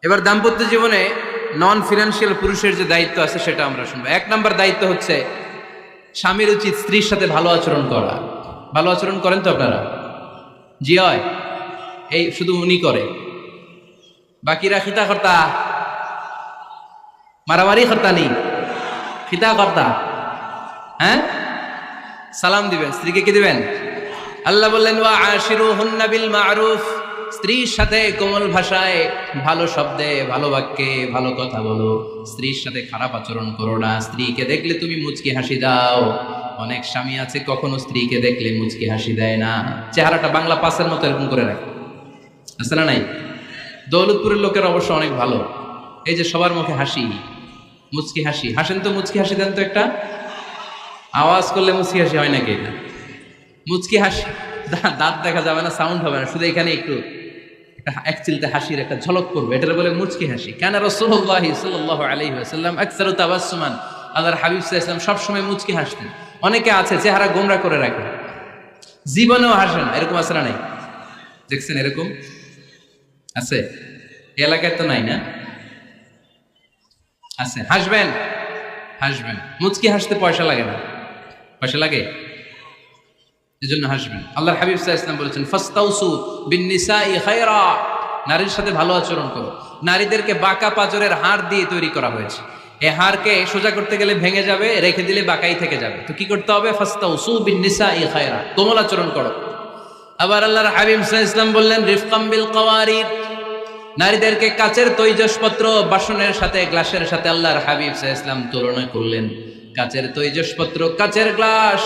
এবার দাম্পত্য জীবনে নন ফিনান্সিয়াল পুরুষের যে দায়িত্ব আছে সেটা আমরা শুনবো। এক নাম্বার দায়িত্ব হচ্ছে স্বামীর উচিত স্ত্রীর সাথে ভালো আচরণ করা। ভালো আচরণ করেন তো আপনারা? জি হয়। এই শুধু উনি করে, বাকিরা খিতা কর্তা, মারামারি কর্তা নেই, খিতা কর্তা। হ্যাঁ, সালাম দিবেন, স্ত্রীকে কি দিবেন? আল্লাহ বললেন ওয়া আশিরুহুন্না বিল মারুফ, স্ত্রীর সাথে কোমল ভাষায়, ভালো শব্দে, ভালো বাক্যে ভালো কথা বলো। স্ত্রীর সাথে খারাপ আচরণ করো না। স্ত্রীকে দেখলে তুমি মুচকি হাসি দাও। অনেক স্বামী আছে কখনো স্ত্রীকে দেখলে মুচকি হাসি দেয় না, চেহারাটা বাংলা পাসের মতো এরকম করে রাখে, আছে না নাই? দৌলতপুরের লোকের অবশ্য অনেক ভালো, এই যে সবার মুখে হাসি, মুচকি হাসি। হাসেন তো, মুচকি হাসি দেন তো একটা। আওয়াজ করলে মুচকি হাসি হয় নাকি? এটা মুচকি হাসি, দাঁত দেখা যাবে না, সাউন্ড হবে না, শুধু এখানে একটু এক চিলতে হাসির একটা ঝলক করবে, এটা বলে মুচকি হাসি। কেন রাসূলুল্লাহ সাল্লাল্লাহু আলাইহি ওয়াসাল্লাম আকসারু তাবাসসুমান, আল্লাহর হাবিব সাল্লাল্লাহু আলাইহি ওয়াসাল্লাম সব সময় মুচকি হাসতেন। অনেকে আছে চেহারা গোমরা করে রাখে, জীবনেও হাসে না, এরকম আছে না নাই? দেখছেন এরকম আছে? এলাকায় তো নাই না? আছে। হাসবেন, হাসবেন, মুচকি হাসতে পয়সা লাগে না। পয়সা লাগে? এজন্য হাসবেন। আল্লাহর হাবিব সাল্লাল্লাহু আলাইহি ওয়াসাল্লাম বলেছেন ফাস্তাউসু বিন-নিসাই খায়রা, নারীর সাথে ভালো আচরণ করো। নারীদেরকে বাঁকা পাঁজরের হাড় দিয়ে তৈরি করা হয়েছে। এই হাড়কে সোজা করতে গেলে ভেঙে যাবে, রেখে দিলে বাঁকাই থেকে যাবে। তো কি করতে হবে? ফাস্তাউসু বিন-নিসাই খায়রা, কোমল আচরণ করো। আবার আল্লাহর হাবিব সাল্লাল্লাহু আলাইহি ওয়াসাল্লাম বললেন রিফকাম বিল কাওয়ারির, নারীদেরকে কাচের তৈজসপত্র, বাসনের সাথে, গ্লাসের সাথে আল্লাহর হাবিব সাল্লাল্লাহু আলাইহি ওয়াসাল্লাম তুলনা করলেন। কাচের তৈজসপত্র, কাচের গ্লাস,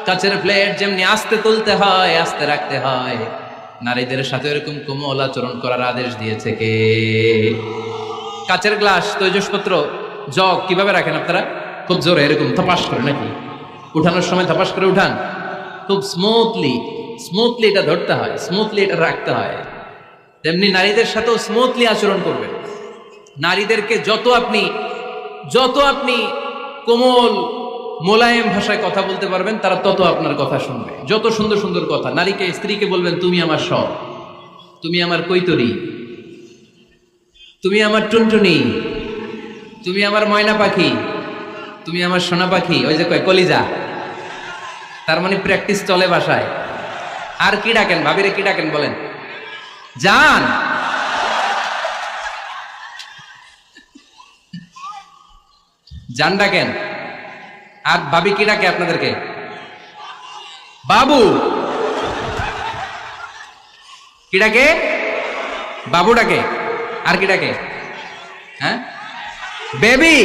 কাচের প্লেট যেমনি আস্তে তুলতে হয়, আস্তে রাখতে হয়, নারীদের সাথে এরকম কোমল আচরণ করার আদেশ দিয়েছে কে? কাচের গ্লাস, তৈজসপত্র, জগ কিভাবে রাখেন আপনারা? খুব জোরে এরকম ধপাস করে নাকি? উঠানোর সময় ধপাস করে উঠান? খুব স্মুথলি, স্মুথলি এটা ধরতে হয়, স্মুথলি এটা রাখতে হয়। তেমনি নারীদের সাথেও স্মুথলি আচরণ করবেন। নারীদেরকে যত আপনি কোমল মোলায়েম ভাষায় কথা বলতে পারবেন, তারা তত আপনার কথা শুনবে। যত সুন্দর সুন্দর কথা নারীকে, স্ত্রীকে বলবেন তুমি আমার সব, তুমি আমার কৈতরী, তুমি আমার টুনটুনি, তুমি আমার ময়না পাখি, তুমি আমার সোনা পাখি। ওই যে কয় কলিজা, তার মানে প্র্যাকটিস চলে বাসায়। আর কি ডাকেন? ভাবিরে কি ডাকেন বলেন? জান। জান ডাকেন। আর ভাবি কি ডাকে আপনাদেরকে? বাবু। কি ডাকে? বাবু ডাকে। আর কি ডাকে? হ্যাঁ, বেবি।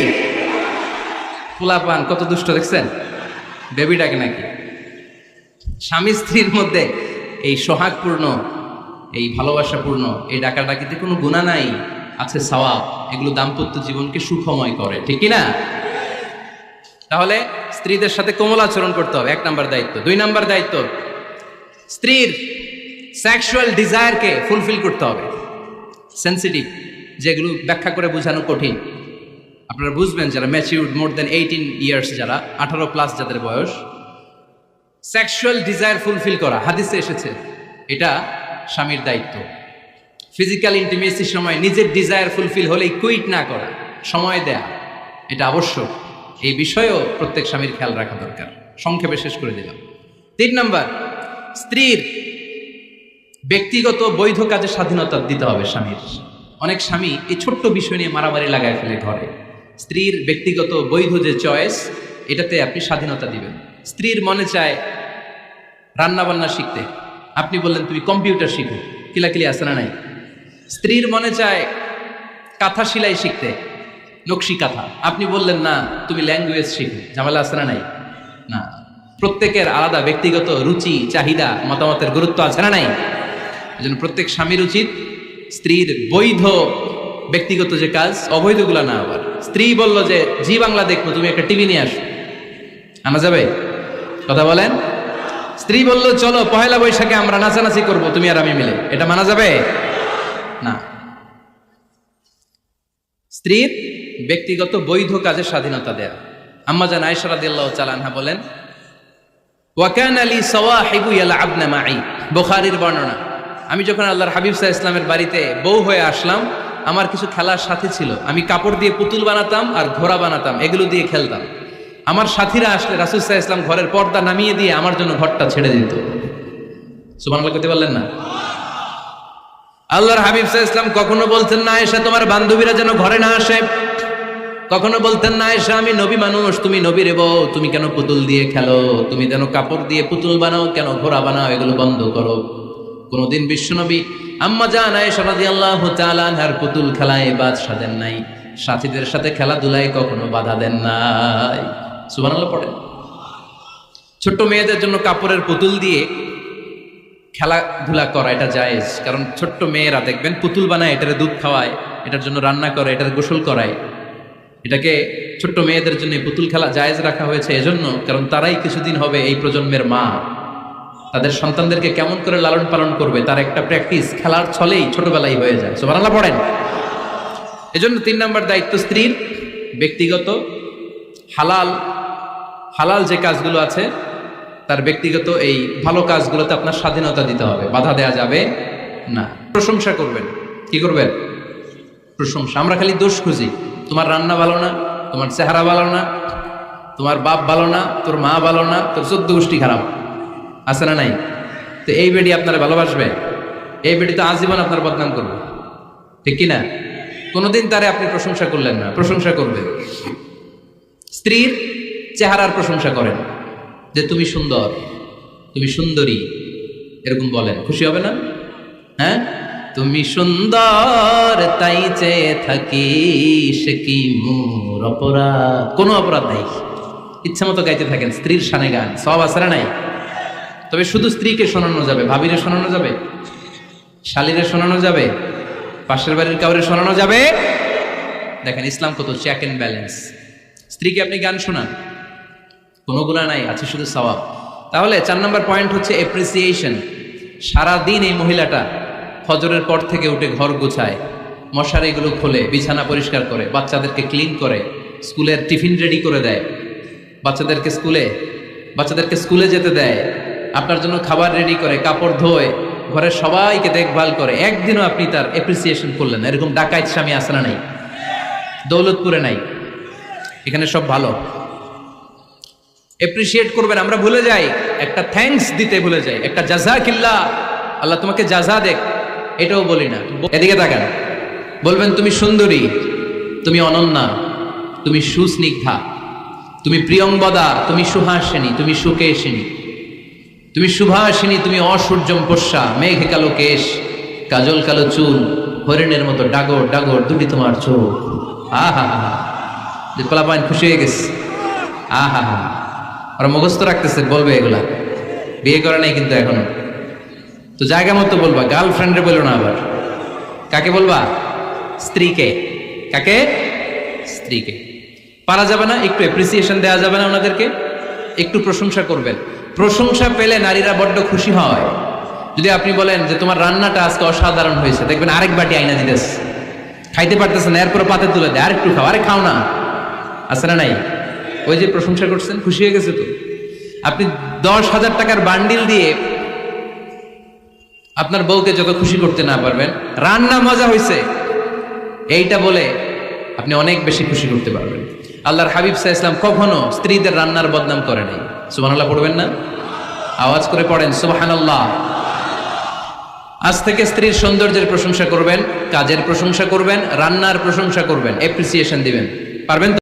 পোলাপান কত দুষ্ট দেখছেন, বেবি ডাকে নাকি? স্বামী স্ত্রীর মধ্যে এই সোহাগপূর্ণ, এই ভালোবাসাপূর্ণ এই ডাকাডাকিতে কোনো গুনাহ নাই, আছে সওয়াব। এগুলো দাম্পত্য জীবনকে সুখময় করে, ঠিক কি না? তাহলে স্ত্রীদের সাথে কোমল আচরণ করতে হবে, এক নাম্বার দায়িত্ব। দুই নাম্বার দায়িত্ব, স্ত্রীর সেক্সুয়াল ডিজায়ারকে ফুলফিল করতে হবে। সেন্সিটিভ, যেগুলো ব্যাখ্যা করে বোঝানো কঠিন। আপনারা বুঝবেন যারা ম্যাচিউরড, মোর দেন 18 ইয়ার্স, যারা 18+ যাদের বয়স, সেক্সুয়াল ডিজায়ার ফুলফিল করা হাদিসে এসেছে, এটা স্বামীর দায়িত্ব। ফিজিক্যাল ইন্টিমেসির সময় নিজের ডিজায়ার ফুলফিল হলেই কুইট না করা, সময় দেয়া, এটা আবশ্যক। এই বিষয়েও প্রত্যেক স্বামীর খেয়াল রাখা দরকার। সংক্ষেপে শেষ করে দিলাম। 3 নাম্বার, স্ত্রীর ব্যক্তিগত বৈধ কাজে স্বাধীনতা দিতে হবে স্বামীর। অনেক স্বামী এই ছোট্ট বিষয় নিয়ে মারামারি লাগায় ফেলে ঘরে। স্ত্রীর ব্যক্তিগত বৈধ যে চয়েস, এটাতে আপনি স্বাধীনতা দিবেন। স্ত্রীর মনে চায় রান্না বান্না শিখতে, আপনি বললেন তুমি কম্পিউটার শিখো, কিলাকিলি আছে না নাই? স্ত্রীর মনে চায় কাঁথা সেলাই শিখতে, নকশি কাঁথা, আপনি বললেন না তুমি ল্যাঙ্গুয়েজ শিখো, ঝামেলা আছে না নাই? না, প্রত্যেকের আলাদা ব্যক্তিগত রুচি, চাহিদা, মতামতের গুরুত্ব আছে না নাই? এজন্য প্রত্যেক স্বামীর উচিত স্ত্রীর বৈধ ব্যক্তিগত যে কাজ, অবৈধগুলা না। আবার স্ত্রী বলল যে জি বাংলা দেখবো, তুমি একটা টিভি নিয়ে আসো, আনা যাবে? কথা বলেন। স্ত্রী বলল চলো পহেলা বৈশাখে আমরা নাচানাচি করবো তুমি আর আমি মিলে, এটা মানা যাবে না। স্ত্রীর ব্যক্তিগত বৈধ কাজের স্বাধীনতা দেয়া। আম্মা জান আয়েশা রাদিয়াল্লাহু তাআলা আনহা বলেন ওয়া কানা লি সাওয়াহিবু ইয়ালআবনা মাই, বুখারীর বর্ণনা, আমি যখন আল্লাহর হাবিব সাল্লাল্লাহু আলাইহি ওয়াসাল্লামের বাড়িতে বউ হয়ে আসলাম, আমার কিছু খেলার সাথী ছিল, আমি কাপড় দিয়ে পুতুল বানাতাম আর ঘোড়া বানাতাম, এগুলো দিয়ে খেলতাম। আমার সাথীরা আসলে রাসূল সাল্লাল্লাহু আলাইহি ওয়াসাল্লাম ঘরের পর্দা নামিয়ে দিয়ে আমার জন্য ঘরটা ছেড়ে দিত। সুবহানাল্লাহ করতে পারলেন না? আল্লাহর হাবিব সাল্লাল্লাহু আলাইহি ওয়াসাল্লাম কখনো বলতেন না আয়েশা তোমার বান্ধবীরা যেন ঘরে না আসে, কখনো বলতেন না আয়েশা আমি নবী মানুষ, তুমি নবীর বউ, তুমি কেন পুতুল দিয়ে খেলো, তুমি যেন কাপড় দিয়ে পুতুল বানাও, কেন ঘোড়া বানাও, এগুলো বন্ধ করো। কোনদিন বিশ্বনবী আম্মা জান আয়েশা রাদিয়াল্লাহু তাআলা আনহার পুতুল খেলায় বাদ সাধেন নাই, সাথীদের সাথে খেলাধুলায় কখনো বাধা দেন নাই। সুবহানাল্লাহ পড়েন। ছোট্ট মেয়েদের জন্য কাপড়ের পুতুল দিয়ে খেলাধুলা করা এটা জায়েজ, কারণ ছোট্ট মেয়েরা দেখবেন পুতুল বানায়, এটারে দুধ খাওয়ায়, এটার জন্য রান্না করে, এটার গোসল করায়। এটাকে ছোট্ট মেয়েদের জন্য পুতুল খেলা জায়েজ রাখা হয়েছে এজন্য, কারণ তারাই কিছুদিন হবে এই প্রজন্মের মা। তাদের সন্তানদেরকে কেমন করে লালন পালন করবে তার একটা প্র্যাকটিস খেলার ছলেই ছোটবেলায় হয়ে যায়। সুবহানাল্লাহ পড়েন। এজন্য 3 নম্বর দায়িত্ব স্ত্রীর ব্যক্তিগত হালাল যে কাজগুলো আছে তার ব্যক্তিগত এই ভালো কাজগুলোতে আপনার স্বাধীনতা দিতে হবে, বাধা দেয়া যাবে না। প্রশংসা করবেন। কি করবেন? প্রশংসা। আমরা খালি দোষ খুঁজি, তোমার রান্না ভালো না, তোমার চেহারা ভালো না, তোমার বাপ ভালো না, তোর মা ভালো না, তোর 14 গোষ্ঠী খারাপ, আছে না নাই? তো এই বেডি আপনারা ভালোবাসবে? এই বেডি তো আজীবন আপনার বদনাম করবে, ঠিক কিনা? কোনোদিন তারে আপনি প্রশংসা করলেন না, প্রশংসা করবেন। স্ত্রীর চেহারার প্রশংসা করেন, যে তুমি সুন্দর, তুমি সুন্দরী, এরকম বলেন, খুশি হবে না? হ্যাঁ, তুমি সুন্দর তাই চেয়ে থাকি, সে কি মোর অপরাধ? কোনো অপরাধ নাই, ইচ্ছা মতো গাইতে থাকেন স্ত্রীর শানে গান, সব আছে না নাই? তবে শুধু স্ত্রীকে শোনানো যাবে, ভাবিরে শোনানো যাবে, শালীরে শোনানো যাবে, পাশের বাড়ির কাউরে শোনানো যাবে? দেখেন ইসলাম কত চেক এন্ড ব্যালেন্স। স্ত্রীকে আপনি গান শোনান, কোনো গুনাহ নাই, আছে শুধু সওয়াব। তাহলে 4 নম্বর পয়েন্ট হচ্ছে এপ্রিসিয়েশন। সারাদিন এই মহিলাটা ফজরের পর থেকে উঠে ঘর গোছায়, মশারিগুলো খোলে, বিছানা পরিষ্কার করে, বাচ্চাদেরকে ক্লিন করে, স্কুলের টিফিন রেডি করে দেয়, বাচ্চাদেরকে স্কুলে যেতে দেয়, আপনার জন্য খাবার রেডি করে, কাপড় ধোয়, ঘরের সবাইকে দেখভাল করে। একদিনও আপনি তার এপ্রিসিয়েশন করলেন না। এরকম ডাকাইত স্বামী আসে না নাই? দৌলতপুরে নাই, এখানে সব ভালো। এপ্রিসিয়েট করবেন। আমরা ভুলে যাই, একটা থ্যাঙ্কস দিতে ভুলে যাই, একটা জাযাকিল্লাহ, আল্লাহ তোমাকে জাযা দেখ, এটাও বলি না। এদিকে তাকান, বলবেন তুমি সুন্দরী, তুমি অনন্যা, তুমি সুস্নিগ্ধা, তুমি প্রিয়ংবদা, তুমি সুহাসিনী, তুমি সুকেশিনী, তুমি সুভাষিনী, তুমি অসূর্যম পোষ্যা, মেঘ কালো কেশ, কাজল কালো চুল, হরিণের মতো ডাগর ডাগর দুটি তোমার চোখ। আহা হা হা, যে পোলাপাইন খুশি হয়ে গেছে। আহা হা, ওরা মুখস্থ রাখতেছে, বলবে এগুলা, বিয়ে করে নাই কিন্তু এখনো। তো জায়গা মতো বলবা, গার্লফ্রেন্ডে বলো না। আবার কাকে বলবা? স্ত্রীকে। কাকে? স্ত্রীকে। পারা যাবে না? একটু এপ্রিসিয়েশন দেওয়া যাবে না? ওনাদেরকে একটু প্রশংসা করবেন। প্রশংসা পেলে নারীরা বড্ড খুশি হয়। যদি আপনি বলেন যে তোমার রান্নাটা আজকে অসাধারণ হয়েছে, দেখবেন আরেক বাটি আইনা দিতেছে, খাইতে পারতেছে না, এরপর পাতে তুলে দেয়, আরেকটু খাও, আরে খাও না, আছে না নাই? ওই যে প্রশংসা করছেন, খুশি হয়ে গেছে তো। আপনি 10,000 টাকার বান্ডিল দিয়ে আপনার বউকে যত খুশি করতে না পারবেন, রান্না মজা হয়েছে এইটা বলে আপনি অনেক বেশি খুশি করতে পারবেন। আল্লাহর হাবিব সাল্লাল্লাহু আলাইহি ওয়াসাল্লাম কখনো স্ত্রীদের রান্নার বদনাম করে নাই। সুবহানাল্লাহ পড়বেন না? আওয়াজ করে পড়েন সুবহানাল্লাহ। আজ থেকে স্ত্রীর সৌন্দর্যের প্রশংসা করবেন, কাজের প্রশংসা করবেন, রান্নার প্রশংসা করবেন, এপ্রিসিয়েশন দিবেন। পারবেন তো?